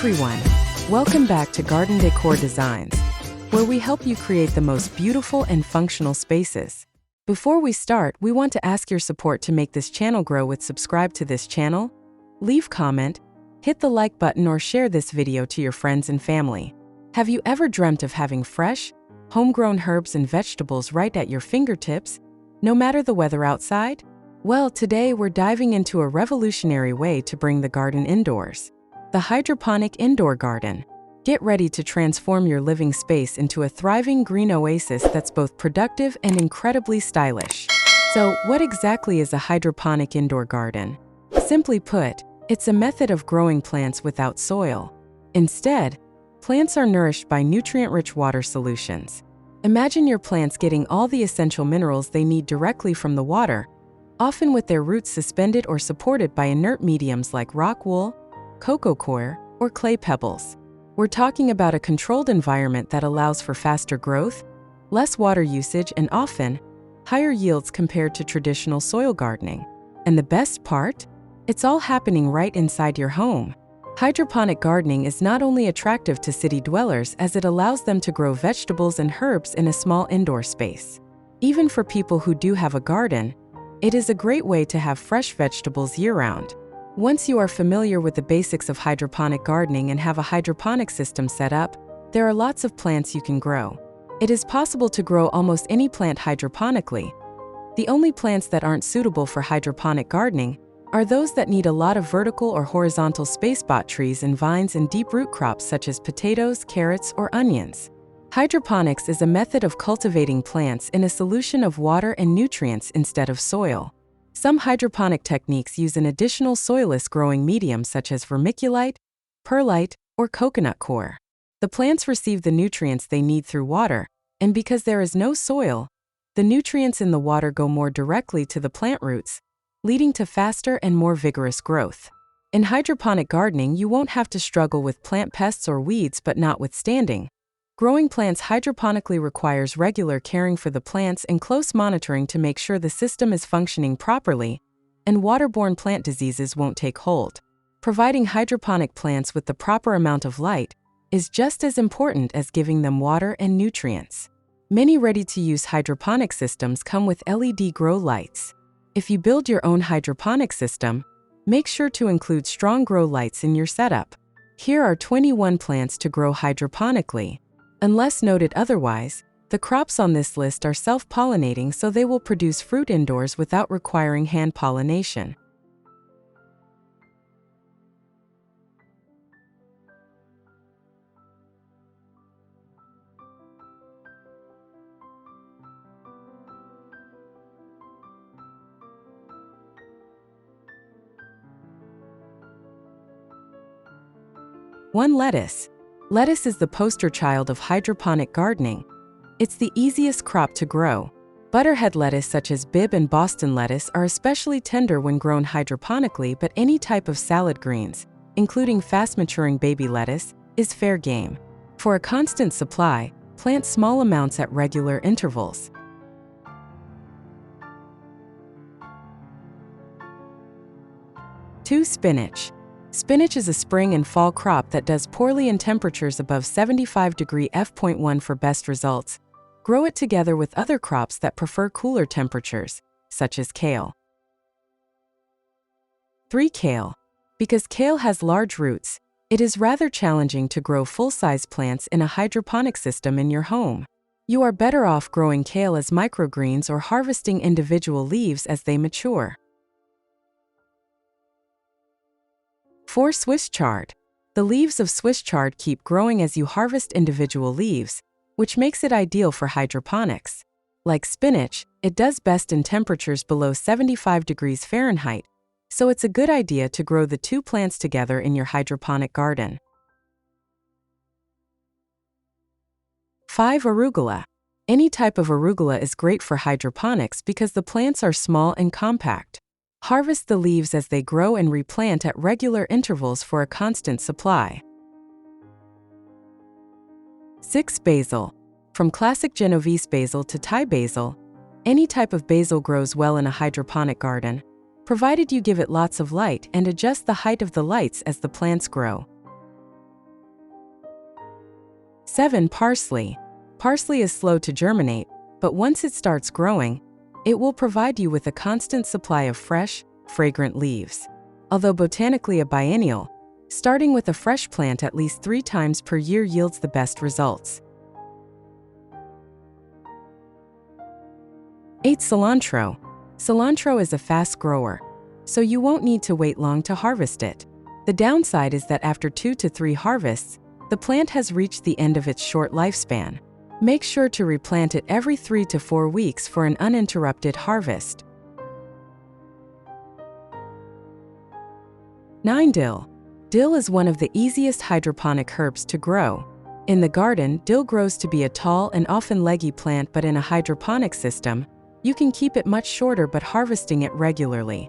everyone, welcome back to Garden Decor Designs, where we help you create the most beautiful and functional spaces. Before we start, we want to ask your support to make this channel grow with subscribe to this channel, leave comment, hit the like button or share this video to your friends and family. Have you ever dreamt of having fresh, homegrown herbs and vegetables right at your fingertips, no matter the weather outside? Well, today we're diving into a revolutionary way to bring the garden indoors. The hydroponic indoor garden. Get ready to transform your living space into a thriving green oasis that's both productive and incredibly stylish. So, what exactly is a hydroponic indoor garden? Simply put, it's a method of growing plants without soil. Instead, plants are nourished by nutrient-rich water solutions. Imagine your plants getting all the essential minerals they need directly from the water, often with their roots suspended or supported by inert mediums like rock wool, cocoa coir, or clay pebbles. We're talking about a controlled environment that allows for faster growth, less water usage, and often higher yields compared to traditional soil gardening. And the best part? It's all happening right inside your home. Hydroponic gardening is not only attractive to city dwellers as it allows them to grow vegetables and herbs in a small indoor space. Even for people who do have a garden, it is a great way to have fresh vegetables year-round. Once you are familiar with the basics of hydroponic gardening and have a hydroponic system set up, there are lots of plants you can grow. It is possible to grow almost any plant hydroponically. The only plants that aren't suitable for hydroponic gardening are those that need a lot of vertical or horizontal space, bot trees and vines and deep root crops such as potatoes, carrots, or onions. Hydroponics is a method of cultivating plants in a solution of water and nutrients instead of soil. Some hydroponic techniques use an additional soilless growing medium such as vermiculite, perlite, or coconut coir. The plants receive the nutrients they need through water, and because there is no soil, the nutrients in the water go more directly to the plant roots, leading to faster and more vigorous growth. In hydroponic gardening, you won't have to struggle with plant pests or weeds, but notwithstanding, growing plants hydroponically requires regular caring for the plants and close monitoring to make sure the system is functioning properly and waterborne plant diseases won't take hold. Providing hydroponic plants with the proper amount of light is just as important as giving them water and nutrients. Many ready-to-use hydroponic systems come with LED grow lights. If you build your own hydroponic system, make sure to include strong grow lights in your setup. Here are 21 plants to grow hydroponically. Unless noted otherwise, the crops on this list are self-pollinating, so they will produce fruit indoors without requiring hand pollination. Lettuce. Lettuce is the poster child of hydroponic gardening. It's the easiest crop to grow. Butterhead lettuce such as Bibb and Boston lettuce are especially tender when grown hydroponically, but any type of salad greens, including fast-maturing baby lettuce, is fair game. For a constant supply, plant small amounts at regular intervals. Spinach. Spinach is a spring and fall crop that does poorly in temperatures above 75° F.1 for best results. Grow it together with other crops that prefer cooler temperatures, such as kale. Kale. Because kale has large roots, it is rather challenging to grow full-size plants in a hydroponic system in your home. You are better off growing kale as microgreens or harvesting individual leaves as they mature. Swiss chard. The leaves of Swiss chard keep growing as you harvest individual leaves, which makes it ideal for hydroponics. Like spinach, it does best in temperatures below 75° Fahrenheit, so it's a good idea to grow the two plants together in your hydroponic garden. Arugula. Any type of arugula is great for hydroponics because the plants are small and compact. Harvest the leaves as they grow and replant at regular intervals for a constant supply. Basil. From classic Genovese basil to Thai basil, any type of basil grows well in a hydroponic garden, provided you give it lots of light and adjust the height of the lights as the plants grow. 7. Parsley. Parsley is slow to germinate, but once it starts growing, it will provide you with a constant supply of fresh, fragrant leaves. Although botanically a biennial, starting with a fresh plant at least 3 times per year yields the best results. 8. Cilantro. Cilantro is a fast grower, so you won't need to wait long to harvest it. The downside is that after 2 to 3 harvests, the plant has reached the end of its short lifespan. Make sure to replant it every 3 to 4 weeks for an uninterrupted harvest. 9. Dill. Dill is one of the easiest hydroponic herbs to grow. In the garden, dill grows to be a tall and often leggy plant, but in a hydroponic system, you can keep it much shorter but harvesting it regularly.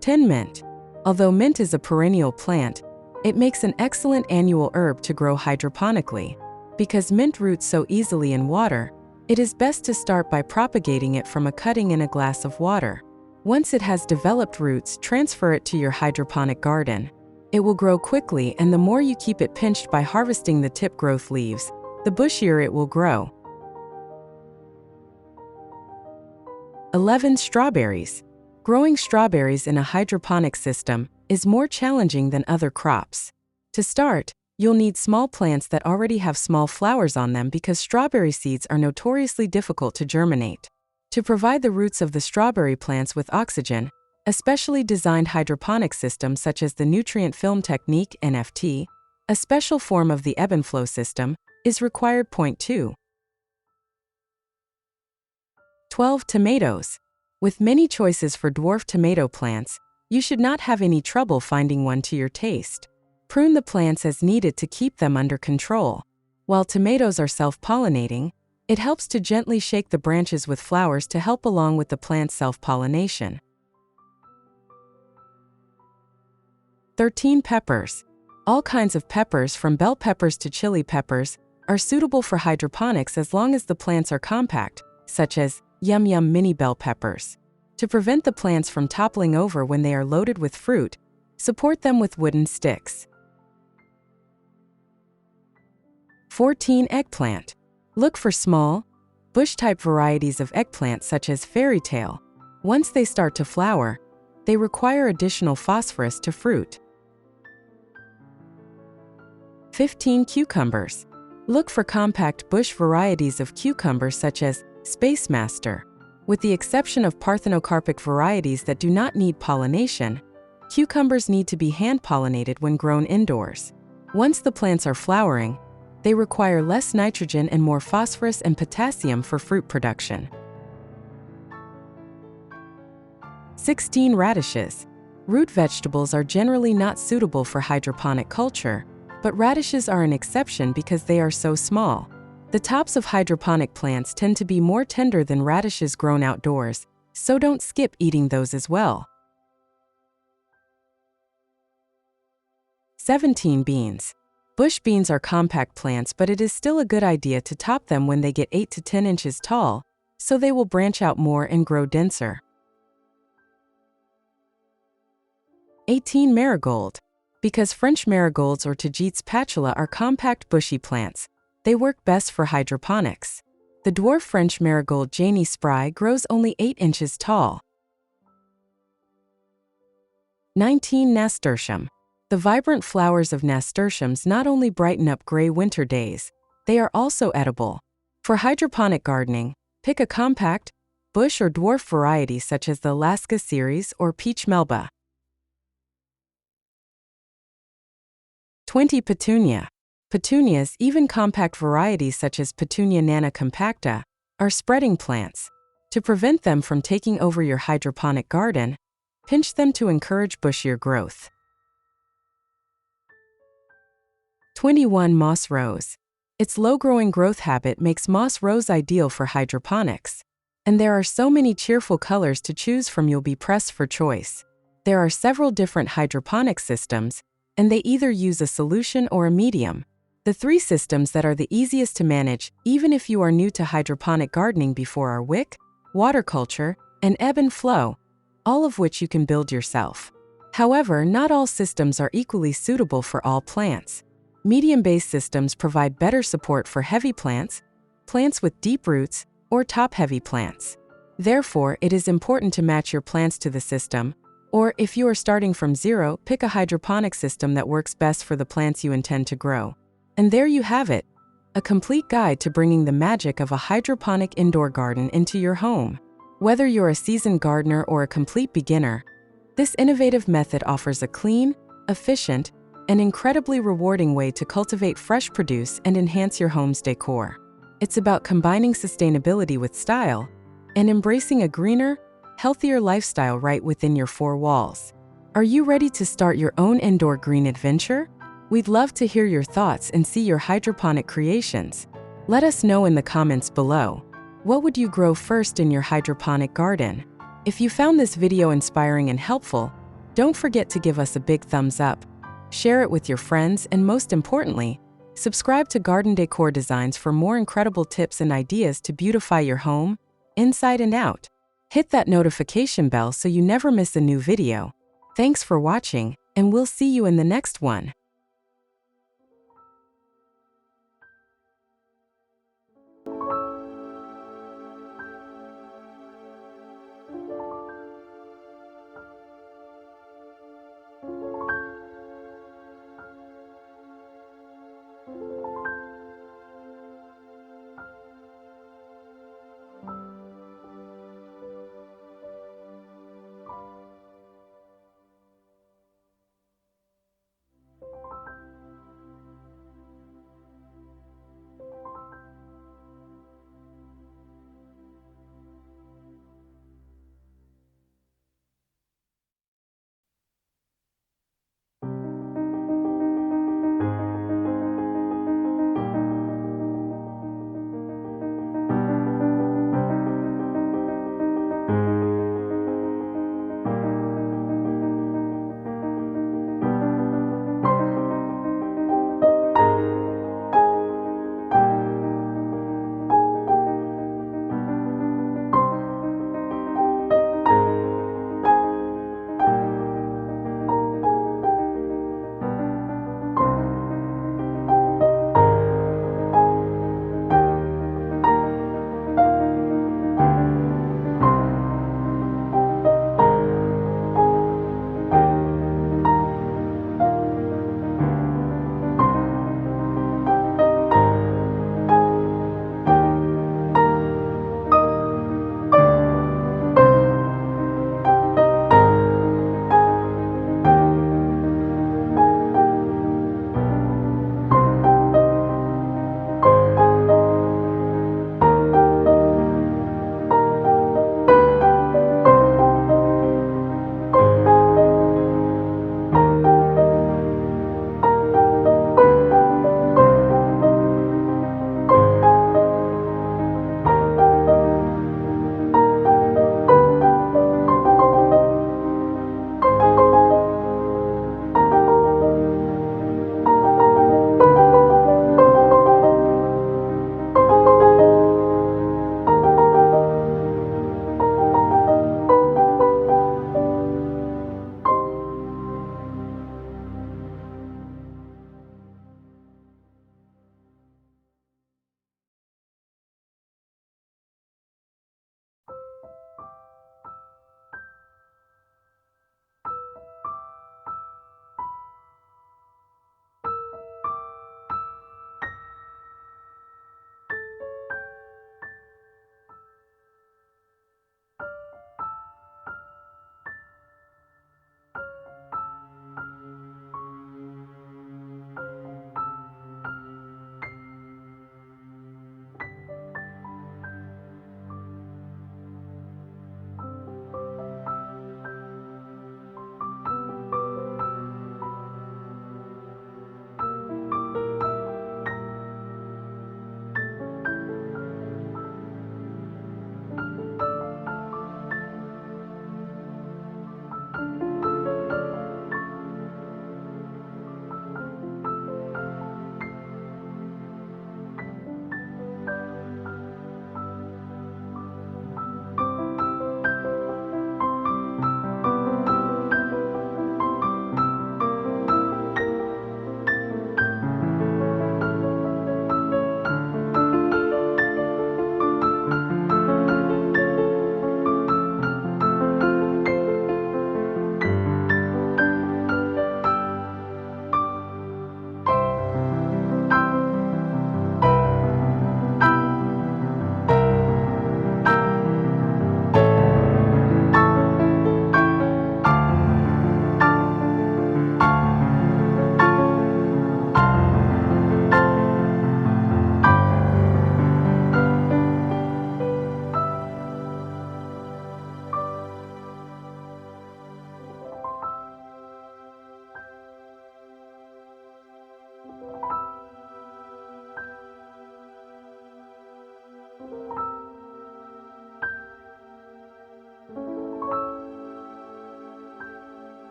10. Mint. Although mint is a perennial plant, it makes an excellent annual herb to grow hydroponically. Because mint roots so easily in water, it is best to start by propagating it from a cutting in a glass of water. Once it has developed roots, transfer it to your hydroponic garden. It will grow quickly, and the more you keep it pinched by harvesting the tip growth leaves, the bushier it will grow. 11. Strawberries. Growing strawberries in a hydroponic system is more challenging than other crops. To start, you'll need small plants that already have small flowers on them because strawberry seeds are notoriously difficult to germinate. To provide the roots of the strawberry plants with oxygen, a specially designed hydroponic system such as the nutrient film technique (NFT), a special form of the ebb and flow system, is required. 2. 12. Tomatoes. With many choices for dwarf tomato plants, you should not have any trouble finding one to your taste. Prune the plants as needed to keep them under control. While tomatoes are self-pollinating, it helps to gently shake the branches with flowers to help along with the plant's self-pollination. 13. Peppers. All kinds of peppers, from bell peppers to chili peppers, are suitable for hydroponics as long as the plants are compact, such as Yum Yum mini bell peppers. To prevent the plants from toppling over when they are loaded with fruit, support them with wooden sticks. 14. Eggplant. Look for small, bush-type varieties of eggplant such as fairytale. Once they start to flower, they require additional phosphorus to fruit. 15. Cucumbers. Look for compact bush varieties of cucumbers such as Space Master. With the exception of parthenocarpic varieties that do not need pollination, cucumbers need to be hand-pollinated when grown indoors. Once the plants are flowering, they require less nitrogen and more phosphorus and potassium for fruit production. 16. Radishes. Root vegetables are generally not suitable for hydroponic culture, but radishes are an exception because they are so small. The tops of hydroponic plants tend to be more tender than radishes grown outdoors, so don't skip eating those as well. 17. Beans. Bush beans are compact plants, but it is still a good idea to top them when they get 8 to 10 inches tall, so they will branch out more and grow denser. 18. Marigold. Because French marigolds or Tagetes patula are compact bushy plants, they work best for hydroponics. The dwarf French marigold Janie Spry grows only 8 inches tall. 19. Nasturtium. The vibrant flowers of nasturtiums not only brighten up gray winter days, they are also edible. For hydroponic gardening, pick a compact, bush or dwarf variety such as the Alaska series or peach melba. 20. Petunia. Petunias, even compact varieties such as Petunia nana compacta, are spreading plants. To prevent them from taking over your hydroponic garden, pinch them to encourage bushier growth. 21. Moss rose. Its low-growing growth habit makes moss rose ideal for hydroponics. And there are so many cheerful colors to choose from, you'll be pressed for choice. There are several different hydroponic systems, and they either use a solution or a medium. The 3 systems that are the easiest to manage, even if you are new to hydroponic gardening before, are wick, water culture, and ebb and flow, all of which you can build yourself. However, not all systems are equally suitable for all plants. Medium-based systems provide better support for heavy plants, plants with deep roots, or top-heavy plants. Therefore, it is important to match your plants to the system, or if you are starting from zero, pick a hydroponic system that works best for the plants you intend to grow. And there you have it, a complete guide to bringing the magic of a hydroponic indoor garden into your home. Whether you're a seasoned gardener or a complete beginner, this innovative method offers a clean, efficient, and incredibly rewarding way to cultivate fresh produce and enhance your home's decor. It's about combining sustainability with style and embracing a greener, healthier lifestyle right within your four walls. Are you ready to start your own indoor green adventure? We'd love to hear your thoughts and see your hydroponic creations. Let us know in the comments below. What would you grow first in your hydroponic garden? If you found this video inspiring and helpful, don't forget to give us a big thumbs up, share it with your friends, and most importantly, subscribe to Garden Decor Designs for more incredible tips and ideas to beautify your home, inside and out. Hit that notification bell so you never miss a new video. Thanks for watching, and we'll see you in the next one.